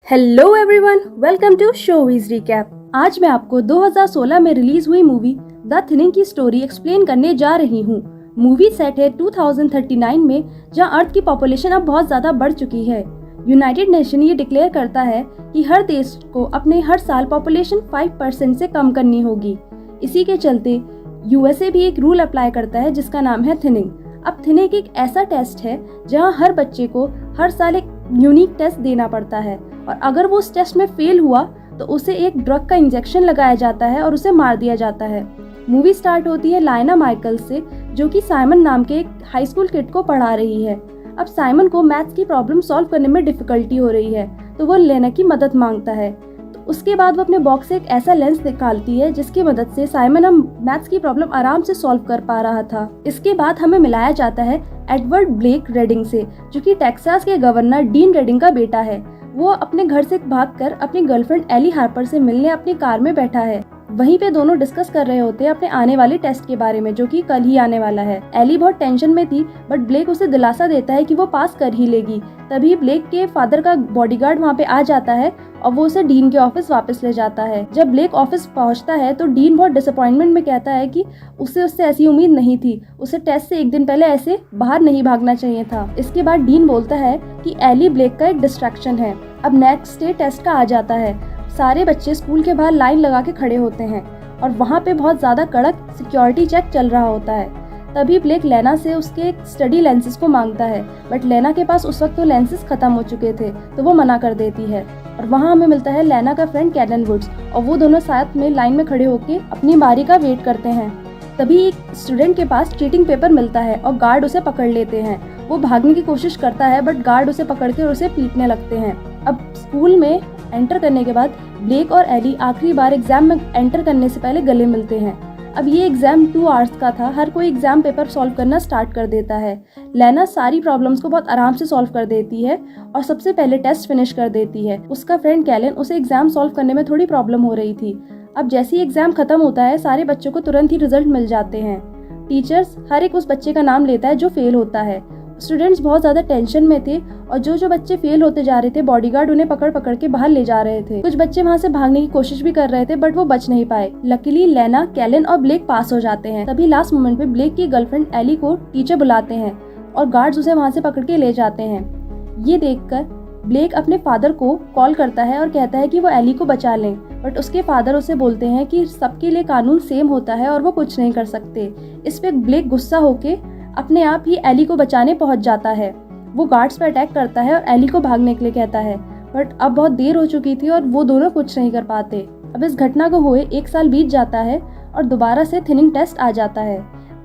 Hello everyone, welcome to Showviz recap. आज मैं आपको 2016 में रिलीज हुई मूवी द थिनिंग की स्टोरी एक्सप्लेन करने जा रही हूँ। मूवी सेट है 2039 में, जहाँ अर्थ की पॉपुलेशन अब बहुत ज्यादा बढ़ चुकी है। यूनाइटेड नेशन ये डिक्लेयर करता है कि हर देश को अपने हर साल पॉपुलेशन 5% से कम करनी होगी। इसी के चलते यूएसए भी एक रूल अप्लाई करता है जिसका नाम है थिनिंग। अब थिनिंग एक ऐसा टेस्ट है जहाँ हर बच्चे को हर साल एक यूनिक टेस्ट देना पड़ता है, और अगर वो उस टेस्ट में फेल हुआ तो उसे एक ड्रग का इंजेक्शन लगाया जाता है और उसे मार दिया जाता है। मूवी स्टार्ट होती है लायना माइकल से, जो कि साइमन नाम के एक हाई स्कूल किड को पढ़ा रही है। अब साइमन को मैथ्स की प्रॉब्लम सॉल्व करने में डिफिकल्टी हो रही है, तो वो लेना की मदद मांगता है। तो उसके बाद वो अपने बॉक्स से एक ऐसा लेंस निकालती है जिसकी मदद से साइमन अब मैथ्स की प्रॉब्लम आराम से सॉल्व कर पा रहा था। इसके बाद हमें मिलाया जाता है एडवर्ड ब्लेक रेडिंग से, जो कि टेक्सास के गवर्नर डीन रेडिंग का बेटा है। वो अपने घर से भागकर अपनी गर्लफ्रेंड एली हार्पर से मिलने अपनी कार में बैठा है। वहीं पे दोनों डिस्कस कर रहे होते हैं अपने आने वाले टेस्ट के बारे में, जो कि कल ही आने वाला है। एली बहुत टेंशन में थी, बट ब्लेक उसे दिलासा देता है कि वो पास कर ही लेगी। तभी ब्लेक के फादर का बॉडीगार्ड वहाँ पे आ जाता है और वो उसे डीन के ऑफिस वापस ले जाता है। जब ब्लेक ऑफिस पहुँचता है तो डीन बहुत डिसअपॉइंटमेंट में कहता है कि उससे ऐसी उम्मीद नहीं थी, उसे टेस्ट से एक दिन पहले ऐसे बाहर नहीं भागना चाहिए था। इसके बाद डीन बोलता है कि एली ब्लेक का एक डिस्ट्रैक्शन है। अब नेक्स्ट डे टेस्ट का आ जाता है। सारे बच्चे स्कूल के बाहर लाइन लगा के खड़े होते हैं और वहाँ पे बहुत ज़्यादा कड़क सिक्योरिटी चेक चल रहा होता है। तभी ब्लेक लेना से उसके स्टडी लेंसेज को मांगता है, बट लेना के पास उस वक्त तो लेंसेज खत्म हो चुके थे, तो वो मना कर देती है। और वहाँ हमें मिलता है लेना का फ्रेंड कैलन वुड्स, और वो दोनों साथ में लाइन में खड़े होकर अपनी बारी का वेट करते हैं। तभी एक स्टूडेंट के पास चीटिंग पेपर मिलता है और गार्ड उसे पकड़ लेते हैं। वो भागने की कोशिश करता है, बट गार्ड उसे पकड़ के उसे पीटने लगते हैं। अब स्कूल में एंटर करने के बाद ब्लेक और एली आखिरी बार एग्जाम में एंटर करने से पहले गले मिलते हैं। अब ये एग्जाम 2 आवर्स का था। हर कोई एग्जाम पेपर सॉल्व करना स्टार्ट कर देता है। लेना सारी प्रॉब्लम्स को बहुत आराम से सॉल्व कर देती है और सबसे पहले टेस्ट फिनिश कर देती है। उसका फ्रेंड कैलन, उसे एग्जाम सॉल्व करने में थोड़ी प्रॉब्लम हो रही थी। अब जैसे ही एग्जाम खत्म होता है, सारे बच्चों को तुरंत ही रिजल्ट मिल जाते हैं। टीचर्स हर एक उस बच्चे का नाम लेता है जो फेल होता है। स्टूडेंट्स बहुत ज़्यादा टेंशन में थे और जो बच्चे फेल होते जा रहे थे, बॉडीगार्ड उन्हें पकड़ पकड़ के बाहर ले जा रहे थे। कुछ बच्चे वहाँ से भागने की कोशिश भी कर रहे थे, बट वो बच नहीं पाए। लकीली लेना, कैलन और ब्लेक पास हो जाते हैं। तभी लास्ट मोमेंट पे ब्लेक की गर्लफ्रेंड एली को टीचर बुलाते हैं और गार्ड्स उसे वहाँ से पकड़ के ले जाते हैं। ये देखकर ब्लेक अपने फादर को कॉल करता है और कहता है कि वो एली को बचा लें, बट उसके फादर उसे बोलते हैं कि सबके लिए कानून सेम होता है और वो कुछ नहीं कर सकते। इस पे ब्लेक गुस्सा होके अपने आप ही एली को बचाने पहुंच जाता है। वो गार्ड्स पर अटैक करता है और एली को भागने के लिए कहता है, बट अब बहुत देर हो चुकी थी और वो दोनों कुछ नहीं कर पाते। अब इस घटना को हुए 1 साल बीत जाता है और दोबारा से थिनिंग टेस्ट आ जाता है।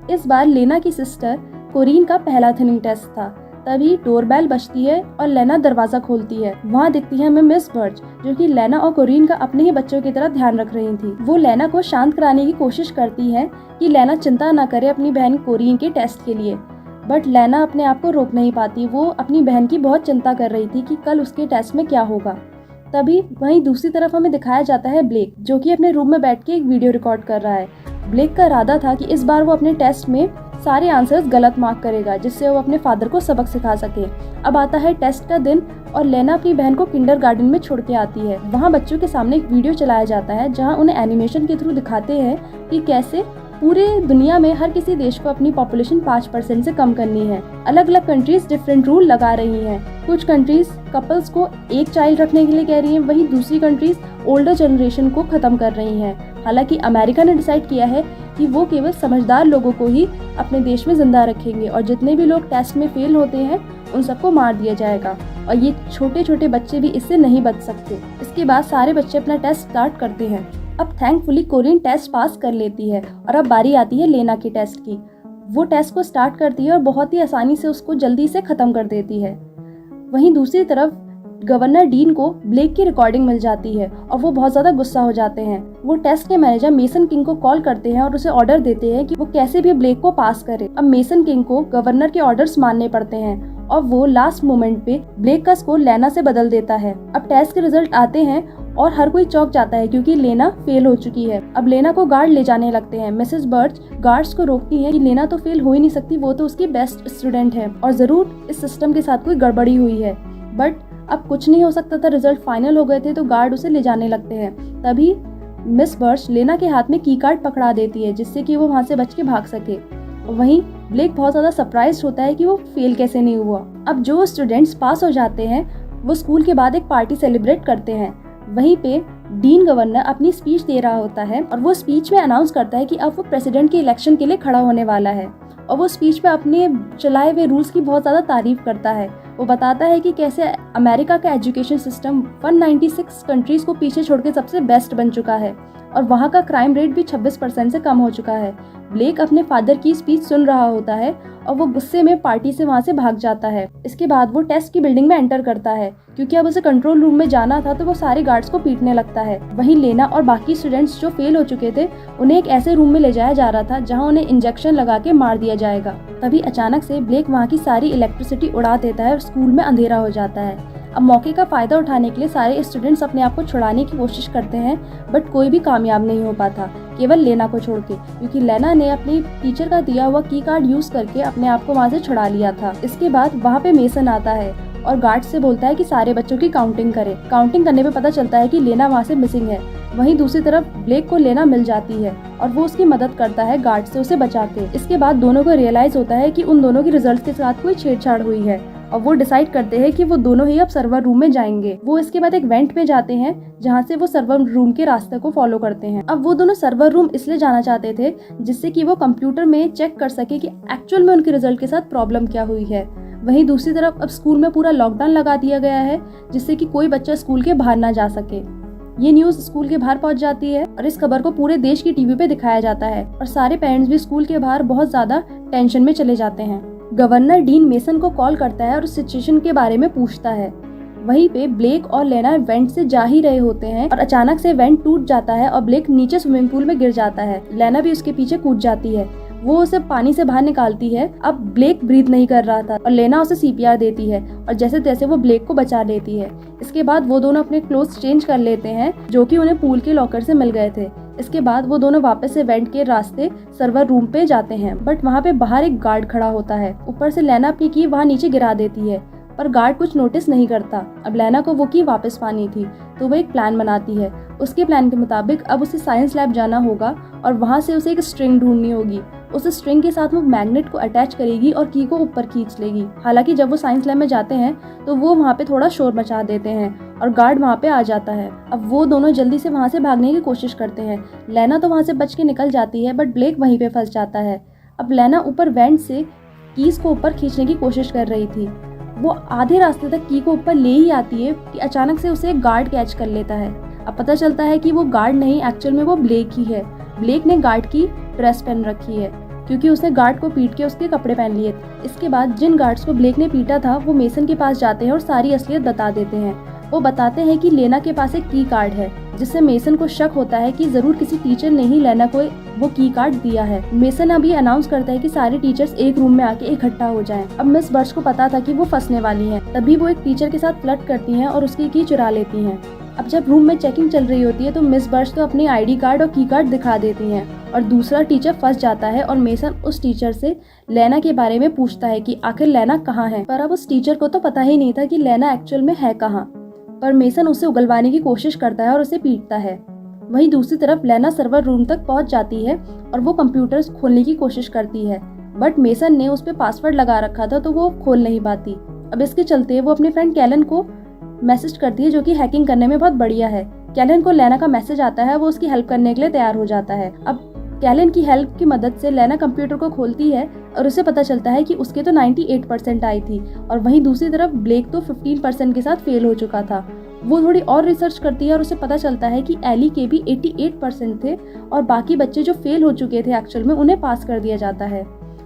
इस बार लेना की सिस्टर कोरीन का पहला थिनिंग टेस्ट था। तभी डोरबेल बजती है और लेना दरवाजा खोलती है। वहाँ दिखती है हमें मिस बर्च, जो कि लेना और कोरीन का अपने ही बच्चों की तरह ध्यान रख रही थी। वो लेना को शांत कराने की कोशिश करती है कि लेना चिंता न करे अपनी बहन कोरीन के टेस्ट के लिए, बट लेना अपने आप को रोक नहीं पाती। वो अपनी बहन की बहुत चिंता कर रही थी कि कल उसके टेस्ट में क्या होगा। तभी वहीं दूसरी तरफ हमें दिखाया जाता है ब्लेक, जो कि अपने रूम में बैठ के एक वीडियो रिकॉर्ड कर रहा है। ब्लेक का इरादा था कि इस बार वो अपने टेस्ट में सारे आंसर्स गलत मार्क करेगा, जिससे वो अपने फादर को सबक सिखा सके। अब आता है टेस्ट का दिन और लेना अपनी बहन को किंडरगार्टन में छोड़ के आती है। वहाँ बच्चों के सामने एक वीडियो चलाया जाता है जहाँ उन्हें एनिमेशन के थ्रू दिखाते हैं कि कैसे पूरे दुनिया में हर किसी देश को अपनी पॉपुलेशन 5% से कम करनी है। अलग अलग कंट्रीज डिफरेंट रूल लगा रही हैं। कुछ कंट्रीज कपल्स को एक चाइल्ड रखने के लिए कह रही हैं, वहीं दूसरी कंट्रीज ओल्डर जनरेशन को खत्म कर रही हैं। हालांकि अमेरिका ने डिसाइड किया है कि वो केवल समझदार लोगों को ही अपने देश में जिंदा रखेंगे और जितने भी लोग टेस्ट में फेल होते हैं उन सबको मार दिया जाएगा, और ये छोटे छोटे बच्चे भी इससे नहीं बच सकते। इसके बाद सारे बच्चे अपना टेस्ट स्टार्ट करते हैं। अब थैंकफुली कोरिन टेस्ट पास कर लेती है और अब बारी आती है लेना के टेस्ट की। वो टेस्ट को स्टार्ट करती है और बहुत ही आसानी से उसको जल्दी से ख़त्म कर देती है। वहीं दूसरी तरफ गवर्नर डीन को ब्लेक की रिकॉर्डिंग मिल जाती है और वो बहुत ज़्यादा गुस्सा हो जाते हैं। वो टेस्ट के मैनेजर मेसन किंग को कॉल करते हैं और उसे ऑर्डर देते हैं कि वो कैसे भी ब्लेक को पास करे। अब मेसन किंग को गवर्नर के ऑर्डर्स मानने पड़ते हैं और वो लास्ट मोमेंट पे ब्लेक का स्कोर लेना से बदल देता है। अब टेस्ट के रिजल्ट आते हैं और हर कोई चौंक जाता है क्योंकि लेना फेल हो चुकी है। अब लेना को गार्ड ले जाने लगते हैं। मिसेस बर्च गार्ड्स को रोकती है कि लेना तो फेल हो ही नहीं सकती, वो तो उसकी बेस्ट स्टूडेंट है और जरूर इस सिस्टम के साथ कोई गड़बड़ी हुई है। बट अब कुछ नहीं हो सकता था, रिजल्ट फाइनल हो गए थे, तो गार्ड उसे ले जाने लगते हैं। तभी मिस बर्च लेना के हाथ में की कार्ड पकड़ा देती है, जिससे कि वो वहाँ से बच के भाग सके। वहीं ब्लेक बहुत ज़्यादा सरप्राइज होता है कि वो फेल कैसे नहीं हुआ। अब जो स्टूडेंट्स पास हो जाते हैं वो स्कूल के बाद एक पार्टी सेलिब्रेट करते हैं। वहीं पे डीन गवर्नर अपनी स्पीच दे रहा होता है और वो स्पीच में अनाउंस करता है कि अब वो प्रेसिडेंट के इलेक्शन के लिए खड़ा होने वाला है। और वो स्पीच में अपने चलाए हुए रूल्स की बहुत ज़्यादा तारीफ करता है। वो बताता है कि कैसे अमेरिका का एजुकेशन सिस्टम 196 कंट्रीज़ को पीछे छोड़ के सबसे बेस्ट बन चुका है और वहाँ का क्राइम रेट भी 26% से कम हो चुका है। ब्लेक अपने फादर की स्पीच सुन रहा होता है और वो गुस्से में पार्टी से वहाँ से भाग जाता है। इसके बाद वो टेस्ट की बिल्डिंग में एंटर करता है, क्योंकि अब उसे कंट्रोल रूम में जाना था, तो वो सारे गार्ड्स को पीटने लगता है। वहीं लेना और बाकी स्टूडेंट्स जो फेल हो चुके थे उन्हें एक ऐसे रूम में ले जाया जा रहा था जहाँ उन्हें इंजेक्शन लगा के मार दिया जाएगा। तभी अचानक से ब्लेक वहाँ की सारी इलेक्ट्रिसिटी उड़ा देता है और स्कूल में अंधेरा हो जाता है। अब मौके का फायदा उठाने के लिए सारे स्टूडेंट्स अपने आप को छुड़ाने की कोशिश करते हैं, बट कोई भी कामयाब नहीं हो पाता, केवल लेना को छोड़ के, क्योंकि लेना ने अपनी टीचर का दिया हुआ की कार्ड यूज करके अपने आप को वहाँ से छुड़ा लिया था। इसके बाद वहाँ पे मेसन आता है और गार्ड से बोलता है कि सारे बच्चों की काउंटिंग करे। काउंटिंग करने पे पता चलता है कि लेना वहाँ से मिसिंग है। वहीं दूसरी तरफ ब्लेक को लेना मिल जाती है और वो उसकी मदद करता है गार्ड से उसे बचा के। इसके बाद दोनों को रियलाइज होता है कि उन दोनों की रिजल्ट के साथ कोई छेड़छाड़ हुई है और वो डिसाइड करते हैं कि वो दोनों ही अब सर्वर रूम में जाएंगे। वो इसके बाद एक वेंट में जाते हैं जहाँ से वो सर्वर रूम के रास्ते को फॉलो करते हैं। अब वो दोनों सर्वर रूम इसलिए जाना चाहते थे जिससे कि वो कंप्यूटर में चेक कर सके कि एक्चुअल में उनके रिजल्ट के साथ प्रॉब्लम क्या हुई है। वहीं दूसरी तरफ अब स्कूल में पूरा लॉकडाउन लगा दिया गया है, जिससे कि कोई बच्चा स्कूल के बाहर ना जा सके। ये न्यूज़ स्कूल के बाहर पहुंच जाती है और इस खबर को पूरे देश की टीवी पे दिखाया जाता है और सारे पेरेंट्स भी स्कूल के बाहर बहुत ज्यादा टेंशन में चले जाते हैं। गवर्नर डीन मेसन को कॉल करता है और उस सिचुएशन के बारे में पूछता है। वहीं पे ब्लेक और लेना वेंट से जा ही रहे होते हैं और अचानक से वेंट टूट जाता है और ब्लेक नीचे स्विमिंग पूल में गिर जाता है। लेना भी उसके पीछे कूद जाती है, वो उसे पानी से बाहर निकालती है। अब ब्लेक ब्रीथ नहीं कर रहा था और लेना उसे सीपीआर देती है और जैसे तैसे वो ब्लेक को बचा लेती है। इसके बाद वो दोनों अपने क्लोथ्स चेंज कर लेते हैं जो कि उन्हें पूल के लॉकर से मिल गए थे। इसके बाद वो दोनों वापस से वेंट के रास्ते सर्वर रूम पे जाते हैं, बट वहाँ पे बाहर एक गार्ड खड़ा होता है। ऊपर से लेना अपनी की वहाँ नीचे गिरा देती है, पर गार्ड कुछ नोटिस नहीं करता। अब लेना को वो की वापस पानी थी, तो वो एक प्लान बनाती है। उसके प्लान के मुताबिक अब उसे साइंस लैब जाना होगा और वहाँ से उसे एक स्ट्रिंग ढूंढनी होगी। उस स्ट्रिंग के साथ वो मैग्नेट को अटैच करेगी और की को ऊपर खींच लेगी। हालांकि जब वो साइंस लैब में जाते हैं तो वो वहाँ पे थोड़ा शोर मचा देते हैं और गार्ड वहाँ पे आ जाता है। अब वो दोनों जल्दी से वहाँ से भागने की कोशिश करते हैं। लेना तो वहाँ से बच के निकल जाती है, बट ब्लेक वहीं पे फंस जाता है। अब लेना ऊपर वेंट से कीज को ऊपर खींचने की कोशिश कर रही थी। वो आधे रास्ते तक की को ऊपर ले ही आती है कि अचानक से उसे एक गार्ड कैच कर लेता है। अब पता चलता है कि वो गार्ड नहीं, एक्चुअल में वो ब्लेक ही है। ब्लेक ने गार्ड की ड्रेस पहन रखी है क्योंकि उसने गार्ड को पीट के उसके कपड़े पहन लिए थे। इसके बाद जिन गार्ड्स को ब्लेक ने पीटा था वो मेसन के पास जाते हैं और सारी असलियत बता देते हैं। वो बताते हैं कि लेना के पास एक की कार्ड है, जिससे मेसन को शक होता है कि जरूर किसी टीचर ने ही लेना को वो की कार्ड दिया है। मेसन अभी अनाउंस करता है कि सारे टीचर्स एक रूम में आके इकट्ठा हो जाएं। अब मिस बर्च को पता था कि वो फंसने वाली हैं, तभी वो एक टीचर के साथ फ्लर्ट करती हैं और उसकी की चुरा लेती हैं। अब जब रूम में चेकिंग चल रही होती है तो मिस बर्च तो अपनी आईडी कार्ड और की कार्ड दिखा देती हैं और दूसरा टीचर फंस जाता है और मेसन उस टीचर से लेना के बारे में पूछता है कि आखिर लेना कहाँ है। पर अब उस टीचर को तो पता ही नहीं था कि लेना एक्चुअल में है कहाँ, पर मेसन उसे उगलवाने की कोशिश करता है और उसे पीटता है। वहीं दूसरी तरफ लेना सर्वर रूम तक पहुंच जाती है और वो कंप्यूटर्स खोलने की कोशिश करती है, बट मेसन ने उस पर पासवर्ड लगा रखा था तो वो खोल नहीं पाती। अब इसके चलते वो अपने फ्रेंड कैलन को मैसेज करती है, जो कि हैकिंग करने में बहुत बढ़िया है। कैलन को लेना का मैसेज आता है, वो उसकी हेल्प करने के लिए तैयार हो जाता है। अब कैलन की हेल्प की मदद से लेना कंप्यूटर को खोलती है और उसे पता चलता है कि उसके तो 98% आई थी और वहीं दूसरी तरफ ब्लेक तो 15% के साथ फेल हो चुका था। वो थोड़ी और रिसर्च करती है और उसे पता चलता है कि एली के भी 88% थे और बाकी बच्चे जो फेल हो चुके थे एक्चुअल में उन्हें पास कर दिया जाता है।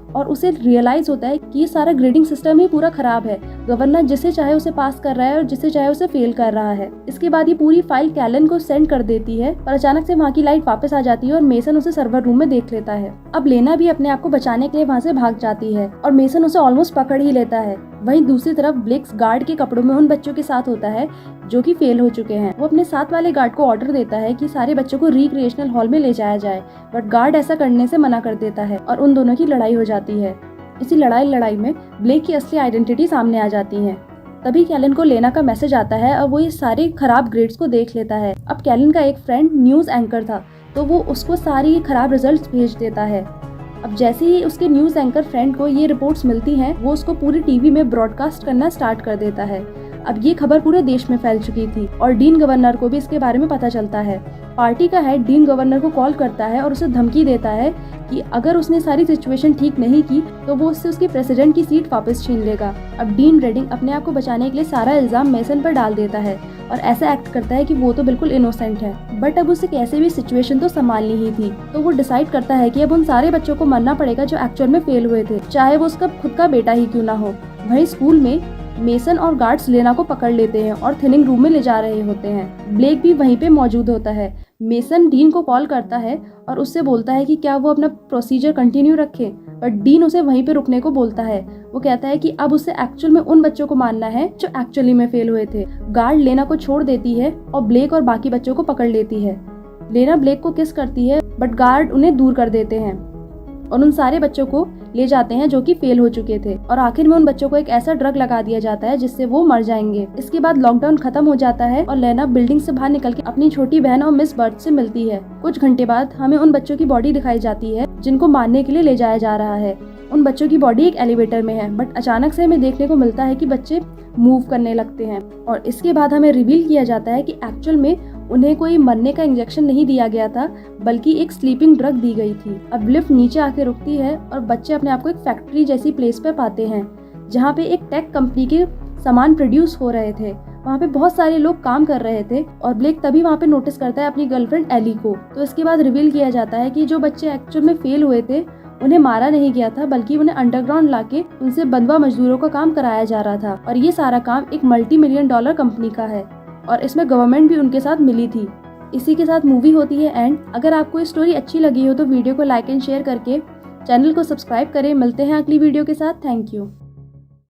और उसे रियलाइज होता है कि ये सारा ग्रेडिंग सिस्टम ही पूरा खराब है। गवर्नर जिसे चाहे उसे पास कर रहा है और जिसे चाहे उसे फेल कर रहा है। इसके बाद ये पूरी फाइल कैलन को सेंड कर देती है, पर अचानक से वहाँ की लाइट वापस आ जाती है और मेसन उसे सर्वर रूम में देख लेता है। अब लेना भी अपने आप को बचाने के लिए वहाँ से भाग जाती है और मेसन उसे ऑलमोस्ट पकड़ ही लेता है। वहीं दूसरी तरफ ब्लेक्स गार्ड के कपड़ों में उन बच्चों के साथ होता है जो कि फेल हो चुके हैं। वो अपने साथ वाले गार्ड को ऑर्डर देता है कि सारे बच्चों को रिक्रिएशनल हॉल में ले जाया जाए, बट गार्ड ऐसा करने से मना कर देता है और उन दोनों की लड़ाई हो जाती है। इसी लड़ाई में ब्लेक की असली आइडेंटिटी सामने आ जाती है। तभी कैलन को लेना का मैसेज आता है और वो ये सारे खराब ग्रेड्स को देख लेता है। अब कैलन का एक फ्रेंड न्यूज़ एंकर था, तो वो उसको सारी खराब रिजल्ट्स भेज देता है। अब जैसे ही उसके न्यूज़ एंकर फ्रेंड को ये रिपोर्ट्स मिलती हैं, वो उसको पूरी टीवी में ब्रॉडकास्ट करना स्टार्ट कर देता है। अब ये खबर पूरे देश में फैल चुकी थी और डीन गवर्नर को भी इसके बारे में पता चलता है। पार्टी का हेड डीन गवर्नर को कॉल करता है और उसे धमकी देता है कि अगर उसने सारी सिचुएशन ठीक नहीं की तो वो उससे उसकी प्रेसिडेंट की सीट वापस छीन लेगा। अब डीन रेडिंग अपने आप को बचाने के लिए सारा इल्जाम मेसन पर डाल देता है और ऐसा एक्ट करता है कि वो तो बिल्कुल इनोसेंट है, बट अब उसे कैसे भी सिचुएशन तो संभालनी ही थी। तो वो डिसाइड करता है कि अब उन सारे बच्चों को मरना पड़ेगा जो एक्चुअल में फेल हुए थे, चाहे वो उसका खुद का बेटा ही क्यों ना हो। वहीं स्कूल में मेसन और गार्ड्स लेना को पकड़ लेते हैं और थिनिंग रूम में ले जा रहे होते हैं। ब्लेक भी वहीं पे मौजूद होता है। मेसन डीन को कॉल करता है और उससे बोलता है कि क्या वो अपना प्रोसीजर कंटिन्यू रखे, बट डीन उसे वहीं पे रुकने को बोलता है। वो कहता है कि अब उसे एक्चुअल में उन बच्चों को मारना है जो एक्चुअली में फेल हुए थे। गार्ड लेना को छोड़ देती है और ब्लेक और बाकी बच्चों को पकड़ लेती है। लेना ब्लेक को किस करती है, बट गार्ड उन्हें दूर कर देते हैं और उन सारे बच्चों को ले जाते हैं जो कि फेल हो चुके थे। और आखिर में उन बच्चों को एक ऐसा ड्रग लगा दिया जाता है जिससे वो मर जाएंगे। इसके बाद लॉकडाउन खत्म हो जाता है और लेना बिल्डिंग से बाहर निकल के अपनी छोटी बहन और मिस बर्थ से मिलती है। कुछ घंटे बाद हमें उन बच्चों की बॉडी दिखाई जाती है जिनको मारने के लिए ले जाया जा रहा है। उन बच्चों की बॉडी एक एलिवेटर में है, बट अचानक से हमें देखने को मिलता है कि बच्चे मूव करने लगते हैं और इसके बाद हमें रिवील किया जाता है कि एक्चुअल में उन्हें कोई मरने का इंजेक्शन नहीं दिया गया था, बल्कि एक स्लीपिंग ड्रग दी गई थी। अब लिफ्ट नीचे आके रुकती है और बच्चे अपने आप को एक फैक्ट्री जैसी प्लेस पर पाते हैं जहाँ पे एक टेक कंपनी के सामान प्रोड्यूस हो रहे थे। वहाँ पे बहुत सारे लोग काम कर रहे थे और ब्लेक तभी वहाँ पे नोटिस करता है अपनी गर्लफ्रेंड एली को। तो इसके बाद रिवील किया जाता है कि जो बच्चे एक्चुअल में फेल हुए थे उन्हें मारा नहीं गया था, बल्कि उन्हें अंडरग्राउंड लाके उनसे बंधुआ मजदूरों का काम कराया जा रहा था। और ये सारा काम एक $multi-million कंपनी का है और इसमें गवर्नमेंट भी उनके साथ मिली थी। इसी के साथ मूवी होती है एंड। अगर आपको ये स्टोरी अच्छी लगी हो तो वीडियो को लाइक एंड शेयर करके चैनल को सब्सक्राइब करें। मिलते हैं अगली वीडियो के साथ। Thank you.